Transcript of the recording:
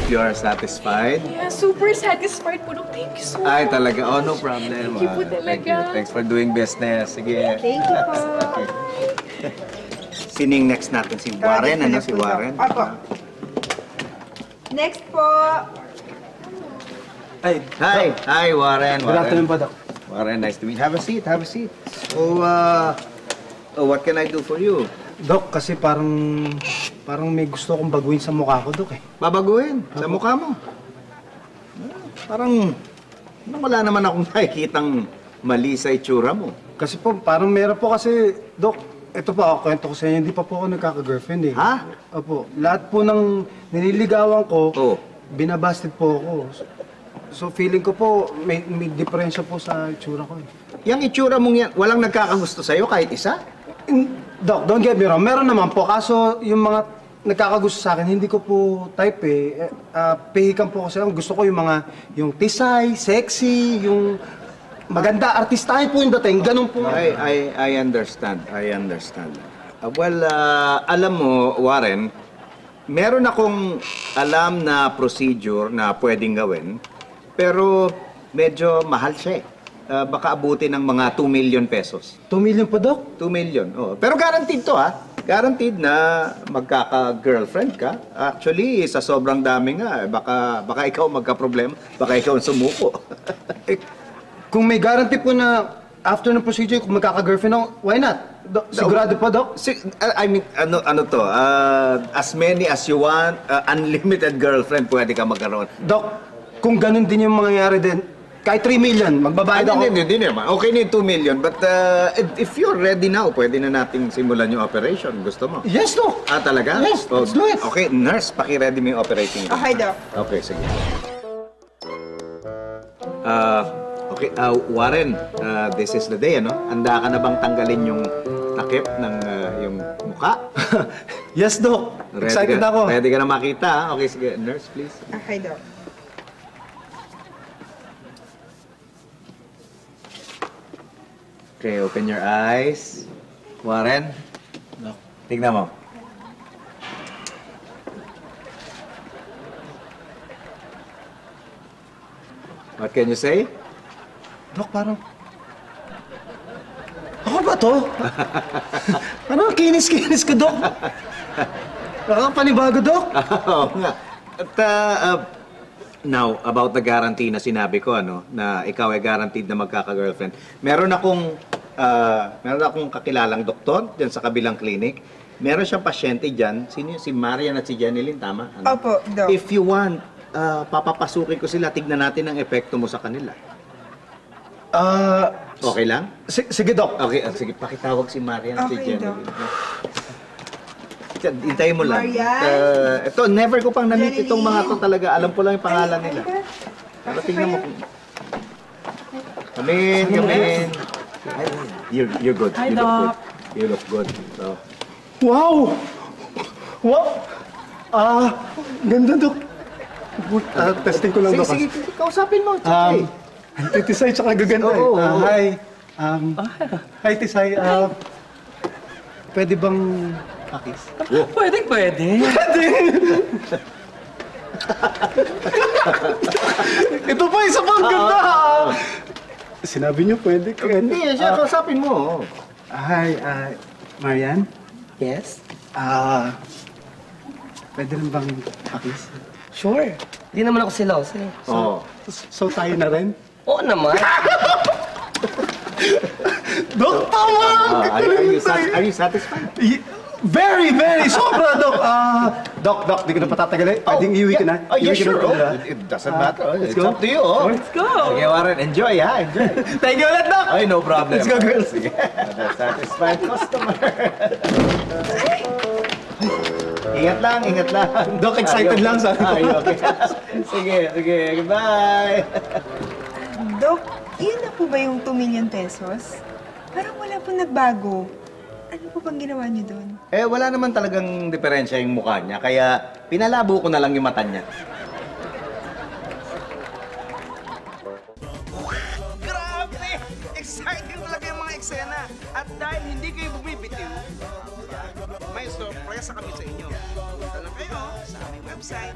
you are satisfied. Yeah, super satisfied po. Dok, thank you so much. Ay, talaga. Oh, no problem. Thank you po talaga. Thanks for doing business. Sige. Thank you po. Sining next natin? Si Warren, ano? Si Warren? Opo. Next po. Ay, Hi, Warren. good afternoon po, Doc. Warren, nice to meet you. Have a seat, have a seat. So, what can I do for you? Doc, kasi parang may gusto akong baguhin sa mukha ko, Doc, eh. Babaguhin sa mukha mo. Parang wala naman akong nakikitang mali sa itsura mo. Kasi po, parang meron po kasi, Doc, ito pa, kwento ko sa inyo, hindi pa po ako nagkaka-girlfriend, eh. Ha? Opo, lahat po ng nililigawan ko, Oh. binabasted po ako. So, feeling ko po, may diferensya po sa itsura ko, eh. Yang itsura mong yan, walang nagkakagusto sa'yo kahit isa? Doc, don't get me wrong, meron naman po. Kaso, yung mga nagkakagusto sa akin, hindi ko po type, eh. Pihikan po kasi. Gusto ko yung tisay, sexy, yung maganda, artistahin po yung dating. Ganun po. I understand. I understand. Alam mo, Warren, meron akong alam na procedure na pwedeng gawin, pero medyo mahal siya eh. Baka abutin ng mga 2 million pesos. 2 million po, Doc? 2 million, oh. Pero guaranteed to, ha? Guaranteed na magkaka-girlfriend ka. Actually, sa sobrang dami nga, baka ikaw magka-problema. Baka ikaw ang sumuko. Eh, kung may guarantee po na after ng procedure, kung magkaka-girlfriend ako, why not? Sigurado po, Doc? I mean, ano to? As many as you want, unlimited girlfriend, pwede ka magkaroon. Doc, kung ganun din yung mangyayari din, kahit 3 million, magbabayad ako. Hindi naman. Okay na yung 2 million. But if you're ready now, pwede na nating simulan yung operation. Gusto mo? Yes, Doc. Talaga? Yes, let's do it. Okay, nurse, paki-ready mo yung operating room. Okay, Doc. Okay, sige. Okay, Warren, this is the day, ano? Handa ka na bang tanggalin yung takip ng yung mukha? Yes, Doc. Excited ako. Ready ka na makita, ha? Okay, sige. Nurse, please. Okay, Doc. Okay, open your eyes. Warren, tignan mo. What can you say? Doc, parang... Ako ba to? Parang kinis-kinis ka, Doc. Nakakapanibago, Doc. Oo nga. At, now, about the guarantee na sinabi ko, ano, na ikaw ay guaranteed na magkaka-girlfriend. Meron akong kakilalang doktor dyan sa kabilang clinic. Meron siyang pasyente dyan. Sino yun? Si Marian at si Jeneline, tama? Ano? Opo, Doc. If you want, papapasukin ko sila. Tignan natin ang epekto mo sa kanila. Okay lang? Sige, Doc. Okay, sige. Pakitawag si Marian at si Okay, Jeneline. Hintayin mo lang. Marian? Ito, never ko pang na-meet itong mga to talaga. Alam ko lang yung pangalan nila. Pero tingnan mo. Come in. You're good. Hi, You look good. Doc. You look good. So, Wow! Wow! Ganda, Doc. Testing ko lang, Doc. sige, kausapin mo. Sige. Titisay tsaka gaganda. Oo, oo. Hi. Hi, Tisay. Pwede bang pakis? Pwede. Ito pa, isa pang ganda! Sinabi niyo pwede ka. Hindi, siya, kausapin mo. Hi, Marian? Yes? Pwede rin bang pakis? Sure. Hindi naman ako siloso eh. Oo. So tayo na rin? Oo naman. Dok, tama! Are you satisfied? Very, very! Sobra, Dok! Doc, di ko na patatagalin. Pwedeng iwi ka na. Oh, yeah, Iwi ka sure. na. It doesn't matter. Let's It's go. up to you. Oh. Let's go. Okay, Warren, enjoy, ha? Enjoy. Thank you ulit, Doc! Ay, no problem. Let's go, girls. Sige. Satisfied customer. Ingat lang. Doc, excited lang, sabi ko. Ay, okay. Sige. Goodbye. Doc, yun na po ba yung 2 million pesos? Parang wala pong nagbago. Ano po bang ginawa niyo doon? Wala naman talagang diferensya yung mukha niya, kaya pinalabo ko na lang yung mata niya. Grabe! Exciting talaga yung mga eksena. At dahil hindi kayo bumibitiw, may sorpresa kami sa inyo. Punta lang kayo sa aming website